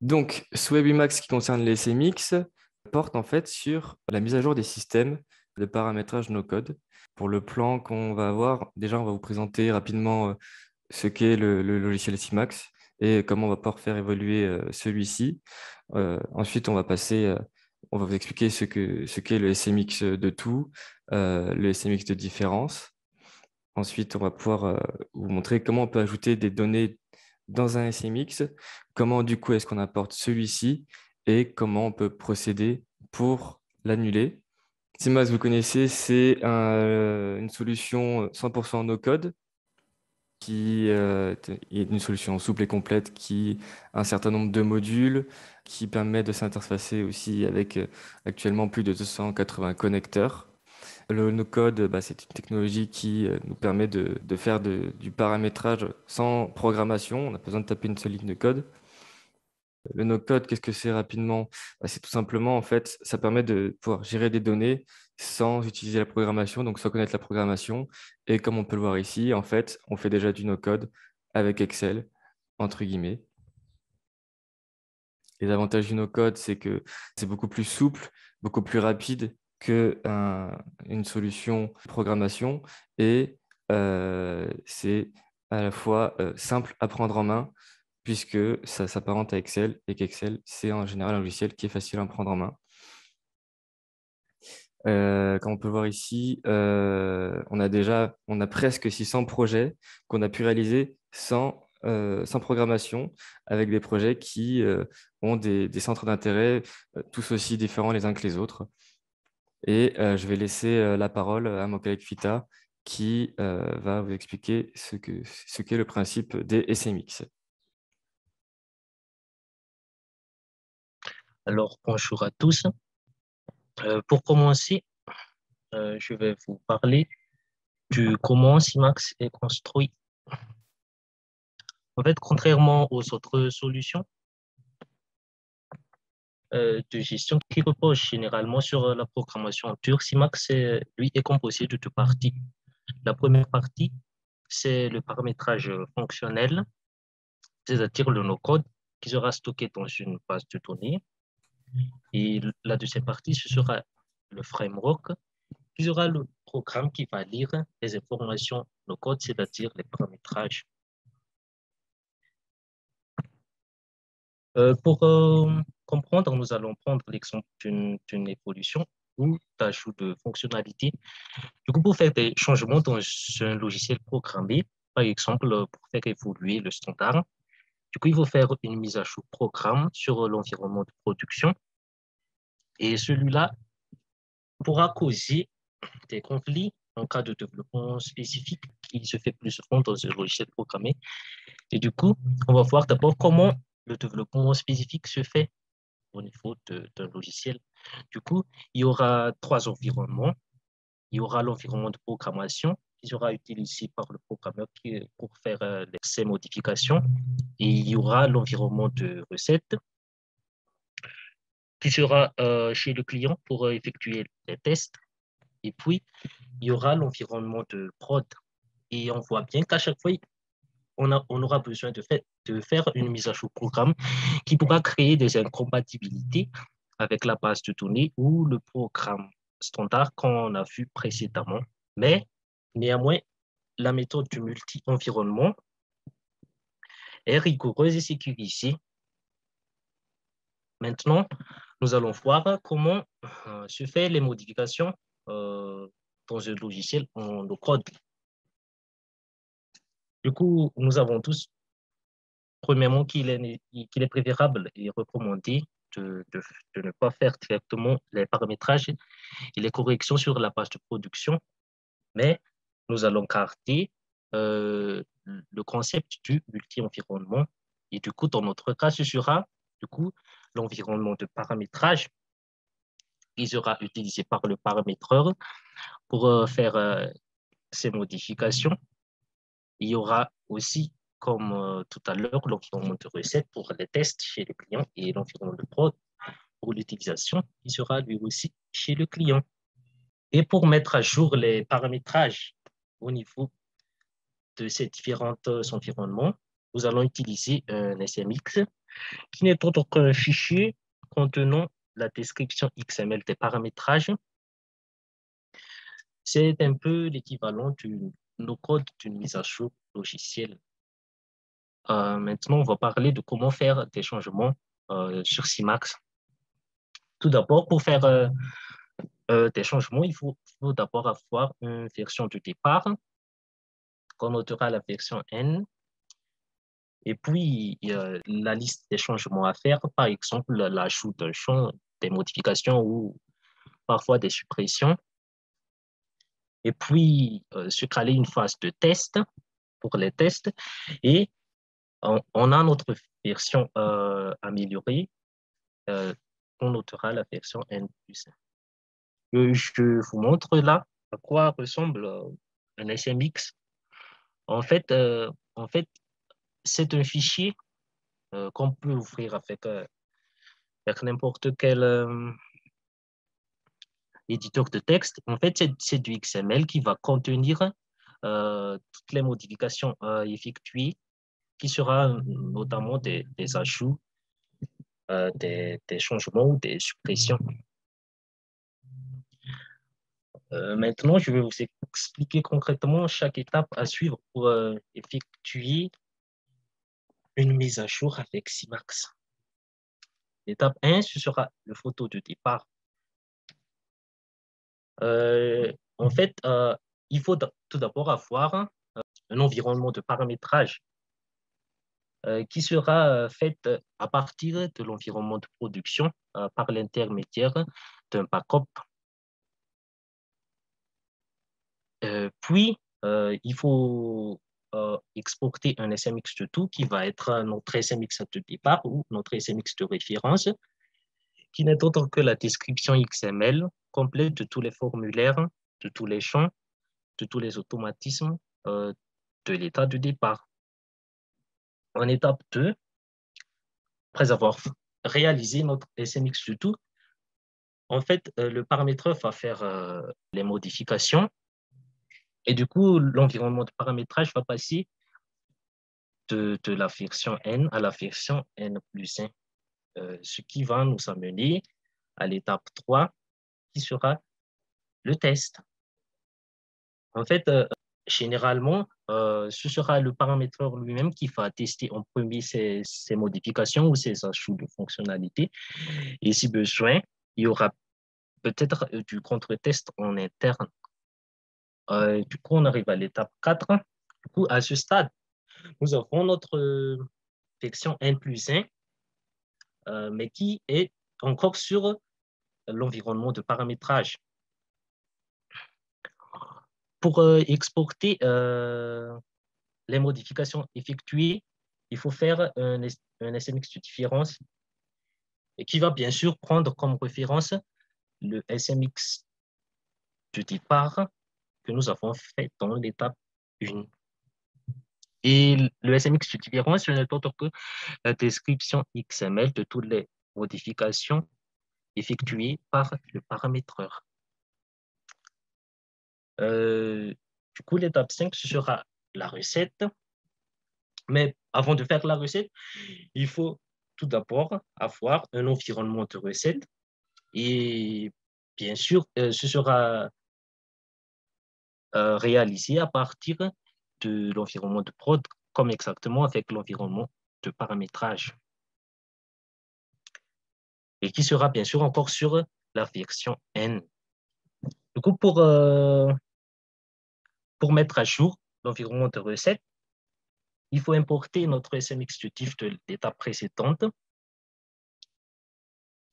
Donc, ce WebImax qui concerne les SMX porte en fait sur la mise à jour des systèmes de paramétrage no-code. Pour le plan qu'on va avoir, déjà, on va vous présenter rapidement ce qu'est le logiciel SIMAX et comment on va pouvoir faire évoluer celui-ci. Ensuite, on va vous expliquer ce qu'est le SMX de tout, le SMX de différence. Ensuite, on va pouvoir vous montrer comment on peut ajouter des données dans un SMX, comment du coup est-ce qu'on apporte celui-ci et comment on peut procéder pour l'annuler. SIMAX, vous connaissez, c'est une solution 100% no-code qui est une solution souple et complète qui a un certain nombre de modules, qui permet de s'interfacer aussi avec actuellement plus de 280 connecteurs. Le no-code, bah, c'est une technologie qui nous permet de faire du paramétrage sans programmation. On n'a pas besoin de taper une seule ligne de code. Le no-code, qu'est-ce que c'est rapidement? Bah, c'est tout simplement, en fait, ça permet de pouvoir gérer des données sans utiliser la programmation, donc sans connaître la programmation. Et comme on peut le voir ici, en fait, on fait déjà du no-code avec Excel, entre guillemets. Les avantages du no-code, c'est que c'est beaucoup plus souple, beaucoup plus rapide que une solution de programmation et c'est à la fois simple à prendre en main puisque ça s'apparente à Excel et qu'Excel, c'est en général un logiciel qui est facile à prendre en main. Comme on peut voir ici, on a presque 600 projets qu'on a pu réaliser sans programmation, avec des projets qui ont des centres d'intérêt tous aussi différents les uns que les autres. Et je vais laisser la parole à mon collègue Fita qui va vous expliquer ce qu'est le principe des SMX. Alors, bonjour à tous. Pour commencer, je vais vous parler de comment Simax est construit. En fait, contrairement aux autres solutions de gestion qui reposent généralement sur la programmation pure, Simax, lui, est composé de deux parties. La première partie, c'est le paramétrage fonctionnel, c'est-à-dire le no-code qui sera stocké dans une base de données. Et la deuxième partie, ce sera le framework il y aura le programme qui va lire les informations, le code, c'est-à-dire les paramétrages. Pour comprendre, nous allons prendre l'exemple d'une évolution ou d'ajout de fonctionnalités. Du coup, pour faire des changements dans un logiciel programmé, par exemple, pour faire évoluer le standard, du coup, il faut faire une mise à jour programme sur l'environnement de production. Et celui-là pourra causer des conflits en cas de développement spécifique qui se fait plus souvent dans un logiciel programmé. Et du coup, on va voir d'abord comment le développement spécifique se fait au niveau d'un logiciel. Du coup, il y aura trois environnements. Il y aura l'environnement de programmation qui sera utilisé par le programmeur pour faire ces modifications. Et il y aura l'environnement de recette qui sera chez le client pour effectuer les tests. Et puis, il y aura l'environnement de prod. Et on voit bien qu'à chaque fois, on aura besoin de faire une mise à jour programme qui pourra créer des incompatibilités avec la base de données ou le programme standard qu'on a vu précédemment. Mais néanmoins, la méthode du multi-environnement est rigoureuse et sécurisée. Maintenant, nous allons voir comment se fait les modifications dans un logiciel en no code. Du coup, nous avons tous premièrement, qu'il est préférable et recommandé de ne pas faire directement les paramétrages et les corrections sur la page de production, mais nous allons garder le concept du multi-environnement. Et du coup, dans notre cas, ce sera du coup l'environnement de paramétrage qui sera utilisé par le paramétreur pour faire ces modifications. Il y aura aussi comme tout à l'heure, l'environnement de recette pour les tests chez le client et l'environnement de prod pour l'utilisation qui sera lui aussi chez le client. Et pour mettre à jour les paramétrages au niveau de ces différents environnements, nous allons utiliser un SMX qui n'est autre qu'un fichier contenant la description XML des paramétrages. C'est un peu l'équivalent du no-code d'une mise à jour logicielle. Maintenant, on va parler de comment faire des changements sur CMAX. Tout d'abord, pour faire des changements, il faut d'abord avoir une version de départ qu'on notera la version N. Et puis, il y a la liste des changements à faire, par exemple, l'ajout d'un champ, des modifications ou parfois des suppressions. Et puis, se caler une phase de test pour les tests. Et on a notre version améliorée. On notera la version N+1. Je vous montre là à quoi ressemble un SMX. En fait, c'est un fichier qu'on peut ouvrir avec n'importe quel éditeur de texte. En fait, c'est du XML qui va contenir toutes les modifications effectuées, qui sera notamment des ajouts, des changements ou des suppressions. Maintenant, je vais vous expliquer concrètement chaque étape à suivre pour effectuer une mise à jour avec CMAX. L'étape 1, ce sera le photo de départ. En fait, il faut tout d'abord avoir un environnement de paramétrage qui sera fait à partir de l'environnement de production par l'intermédiaire d'un backup. Puis, il faut exporter un SMX de tout qui va être notre SMX de départ ou notre SMX de référence, qui n'est autre que la description XML complète de tous les formulaires, de tous les champs, de tous les automatismes de l'état de départ. En étape 2, après avoir réalisé notre SMX de tout, en fait, le paramétreur va faire les modifications et du coup, l'environnement de paramétrage va passer de la version N à la version N+1, ce qui va nous amener à l'étape 3, qui sera le test. En fait, généralement, ce sera le paramétreur lui-même qui va tester en premier ces modifications ou ces ajouts de fonctionnalités. Et si besoin, il y aura peut-être du contre-test en interne. Du coup, on arrive à l'étape 4. Du coup, à ce stade, nous avons notre version N+1, mais qui est encore sur l'environnement de paramétrage. Pour exporter les modifications effectuées, il faut faire un SMX de différence et qui va bien sûr prendre comme référence le SMX de départ que nous avons fait dans l'étape 1. Et le SMX de différence, ce n'est autre que la description XML de toutes les modifications effectuées par le paramétreur. Du coup, l'étape 5, ce sera la recette. Mais avant de faire la recette, il faut tout d'abord avoir un environnement de recette. Et bien sûr, ce sera réalisé à partir de l'environnement de prod, comme exactement avec l'environnement de paramétrage. Et qui sera bien sûr encore sur la version N. Du coup, pour mettre à jour l'environnement de recette, il faut importer notre SMX de l'étape précédente.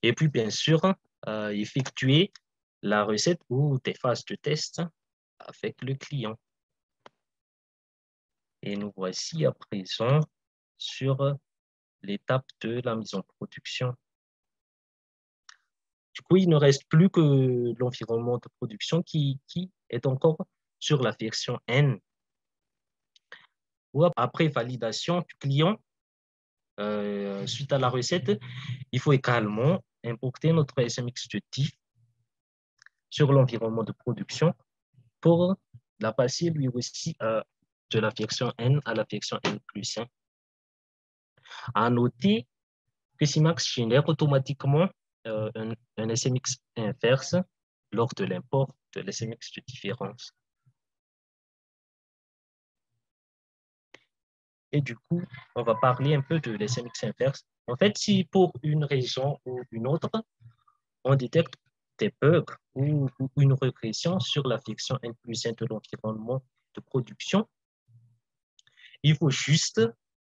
Et puis, bien sûr, effectuer la recette ou des phases de test avec le client. Et nous voici à présent sur l'étape de la mise en production. Du coup, il ne reste plus que l'environnement de production qui est encore sur la version N. Ou après validation du client, suite à la recette, il faut également importer notre SMX de diff sur l'environnement de production pour la passer lui aussi de la version N à la version N+1. À noter Physimax génère automatiquement un SMX inverse lors de l'import de l'SMX de différence. Et du coup, on va parler un peu de l'SMX inverse. En fait, si pour une raison ou une autre, on détecte des bugs ou une régression sur l'affection N plus 1 de l'environnement de production, il faut juste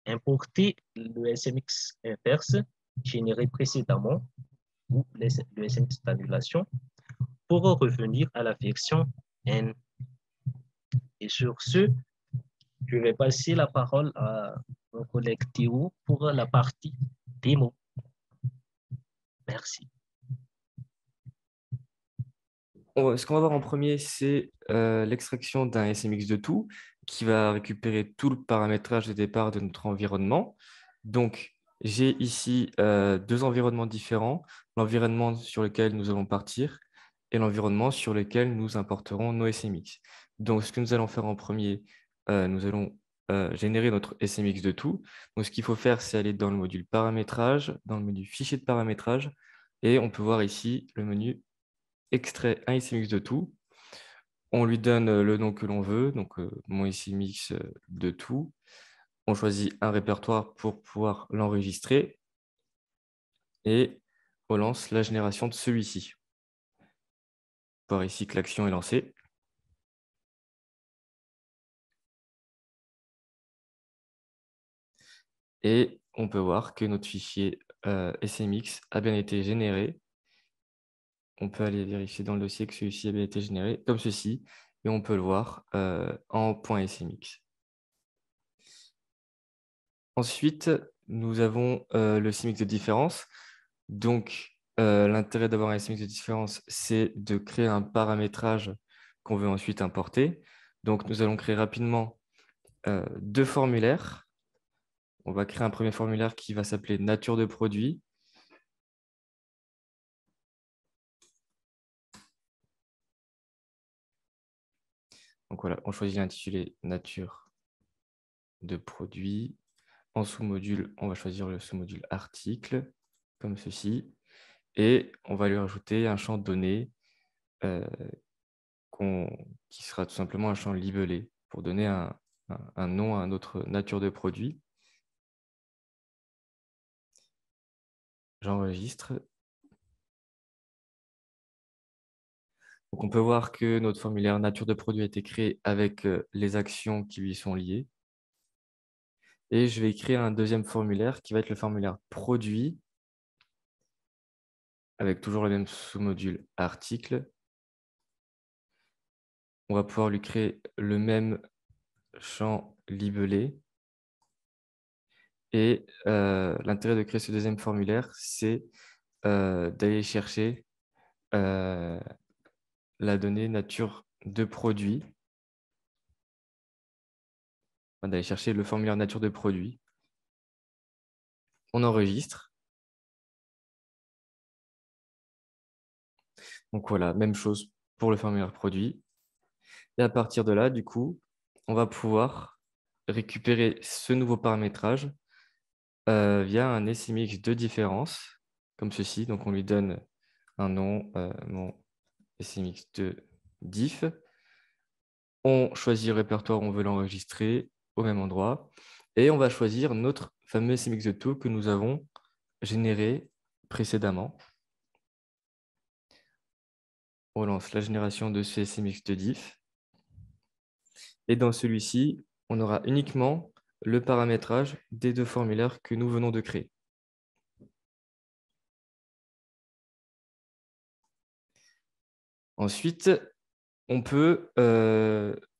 importer le SMX inverse généré précédemment ou le SMX d'annulation pour revenir à l'affection N. Et sur ce, je vais passer la parole à mon collègue Théo pour la partie démo. Merci. Ce qu'on va voir en premier, c'est l'extraction d'un SMX de tout qui va récupérer tout le paramétrage de départ de notre environnement. Donc, j'ai ici deux environnements différents, l'environnement sur lequel nous allons partir et l'environnement sur lequel nous importerons nos SMX. Donc, ce que nous allons faire en premier, nous allons générer notre SMX de tout. Donc, ce qu'il faut faire, c'est aller dans le module paramétrage, dans le menu fichier de paramétrage, et on peut voir ici le menu extrait un SMX de tout. On lui donne le nom que l'on veut, donc mon SMX de tout. On choisit un répertoire pour pouvoir l'enregistrer et on lance la génération de celui-ci. On peut voir ici que l'action est lancée. Et on peut voir que notre fichier SMX a bien été généré. On peut aller vérifier dans le dossier que celui-ci a bien été généré comme ceci et on peut le voir en .smx. Ensuite, nous avons le SMX de différence. Donc, l'intérêt d'avoir un SMX de différence, c'est de créer un paramétrage qu'on veut ensuite importer. Donc, nous allons créer rapidement deux formulaires. On va créer un premier formulaire qui va s'appeler nature de produit. Donc voilà, on choisit l'intitulé nature de produit. En sous-module, on va choisir le sous-module article, comme ceci. Et on va lui rajouter un champ données qui sera tout simplement un champ libellé pour donner un nom à notre nature de produit. J'enregistre. Donc, on peut voir que notre formulaire nature de produit a été créé avec les actions qui lui sont liées. Et je vais créer un deuxième formulaire qui va être le formulaire produit avec toujours le même sous-module article. On va pouvoir lui créer le même champ libellé. Et l'intérêt de créer ce deuxième formulaire, c'est d'aller chercher la donnée nature de produit, d'aller chercher le formulaire nature de produit. On enregistre. Donc voilà, même chose pour le formulaire produit. Et à partir de là, du coup, on va pouvoir récupérer ce nouveau paramétrage via un SMX de différence, comme ceci. Donc on lui donne un nom, mon SMX de diff. On choisit le répertoire où on veut l'enregistrer au même endroit. Et on va choisir notre fameux SMX de tout que nous avons généré précédemment. On lance la génération de ce SMX de diff. Et dans celui-ci, on aura uniquement le paramétrage des deux formulaires que nous venons de créer. Ensuite, on peut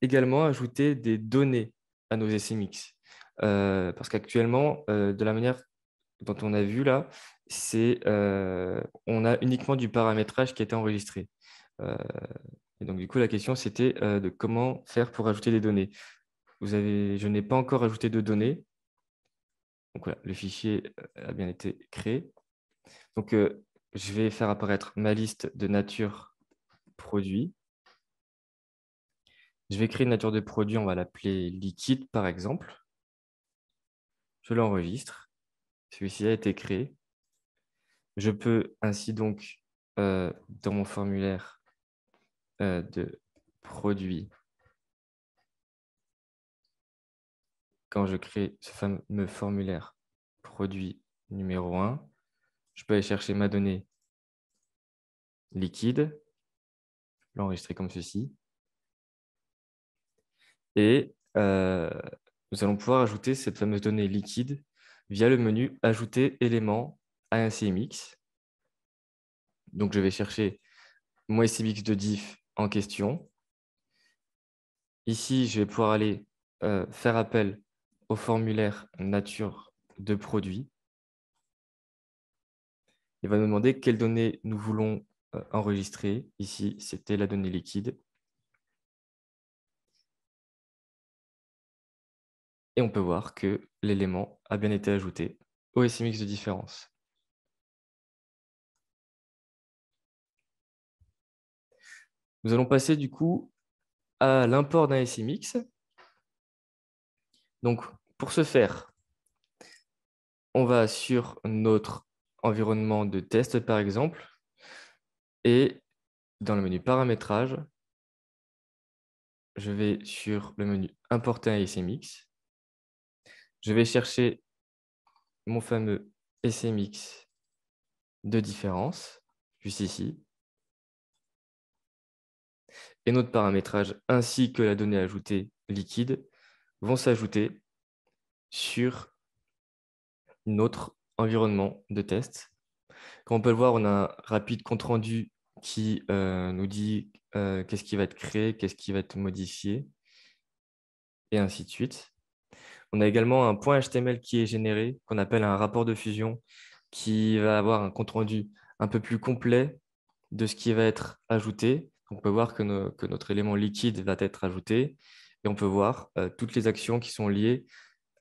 également ajouter des données à nos SMX. Parce qu'actuellement, de la manière dont on a vu là, on a uniquement du paramétrage qui a été enregistré. Et donc, du coup, la question, c'était de comment faire pour ajouter des données. Je n'ai pas encore ajouté de données. Donc, voilà, le fichier a bien été créé. Donc, je vais faire apparaître ma liste de nature produit. Je vais créer une nature de produit, on va l'appeler liquide, par exemple. Je l'enregistre. Celui-ci a été créé. Je peux ainsi donc, dans mon formulaire de produit, quand je crée ce fameux formulaire produit numéro 1, je peux aller chercher ma donnée liquide, l'enregistrer comme ceci, et nous allons pouvoir ajouter cette fameuse donnée liquide via le menu Ajouter élément à un CMX. Donc, je vais chercher mon SMX de diff en question. Ici, je vais pouvoir aller faire appel au formulaire nature de produit. Il va nous demander quelles données nous voulons enregistrer. Ici, c'était la donnée liquide. Et on peut voir que l'élément a bien été ajouté au SMX de différence. Nous allons passer du coup à l'import d'un SMX. Donc, pour ce faire, on va sur notre environnement de test, par exemple, et dans le menu paramétrage, je vais sur le menu Importer un SMX. Je vais chercher mon fameux SMX de différence, juste ici. Et notre paramétrage ainsi que la donnée ajoutée liquide vont s'ajouter sur notre environnement de test. Comme on peut le voir, on a un rapide compte-rendu qui nous dit qu'est-ce qui va être créé, qu'est-ce qui va être modifié, et ainsi de suite. On a également un point HTML qui est généré, qu'on appelle un rapport de fusion, qui va avoir un compte-rendu un peu plus complet de ce qui va être ajouté. On peut voir que notre élément liquide va être ajouté, et on peut voir toutes les actions qui sont liées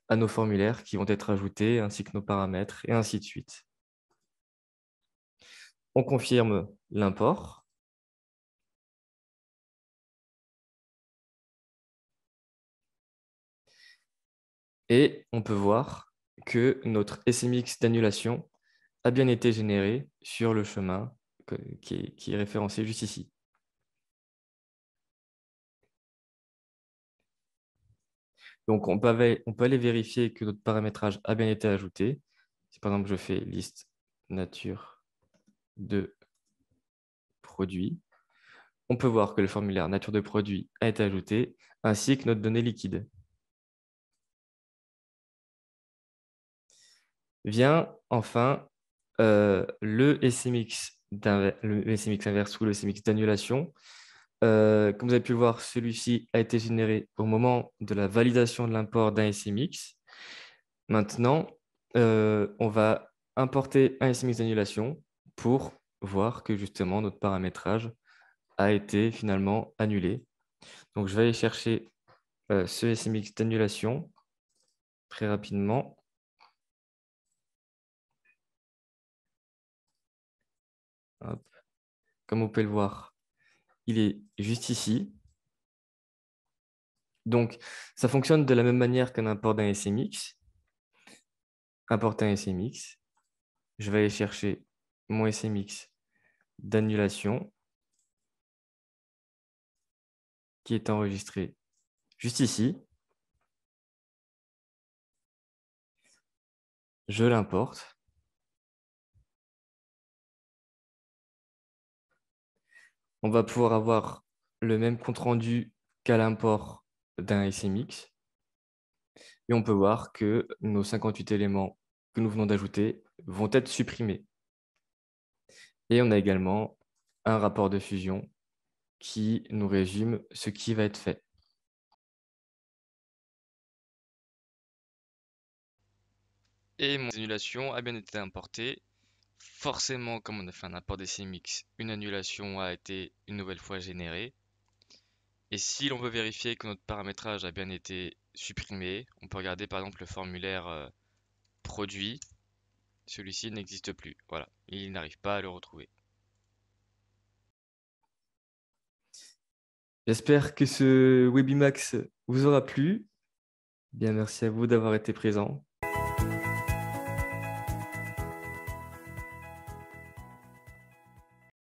à nos formulaires qui vont être ajoutés, ainsi que nos paramètres, et ainsi de suite. On confirme l'import. Et on peut voir que notre SMX d'annulation a bien été généré sur le chemin qui est référencé juste ici. Donc, on peut aller vérifier que notre paramétrage a bien été ajouté. Si par exemple, je fais liste nature de produit, on peut voir que le formulaire nature de produit a été ajouté, ainsi que notre donnée liquide. Vient enfin le SMX inverse ou le SMX d'annulation. Comme vous avez pu le voir, celui-ci a été généré au moment de la validation de l'import d'un SMX. Maintenant, on va importer un SMX d'annulation pour voir que justement notre paramétrage a été finalement annulé. Donc, je vais aller chercher ce SMX d'annulation très rapidement. Hop. Comme vous pouvez le voir, il est juste ici. Donc, ça fonctionne de la même manière qu'un import d'un SMX. Importer un SMX. Je vais aller chercher mon SMX d'annulation qui est enregistré juste ici. Je l'importe. On va pouvoir avoir le même compte-rendu qu'à l'import d'un SMX. Et on peut voir que nos 58 éléments que nous venons d'ajouter vont être supprimés. Et on a également un rapport de fusion qui nous résume ce qui va être fait. Et mon annulation a bien été importée. Forcément, comme on a fait un import des CMX, une annulation a été une nouvelle fois générée. Et si l'on veut vérifier que notre paramétrage a bien été supprimé, on peut regarder par exemple le formulaire produit. Celui-ci n'existe plus. Voilà, il n'arrive pas à le retrouver. J'espère que ce Webimax vous aura plu. Bien, merci à vous d'avoir été présent.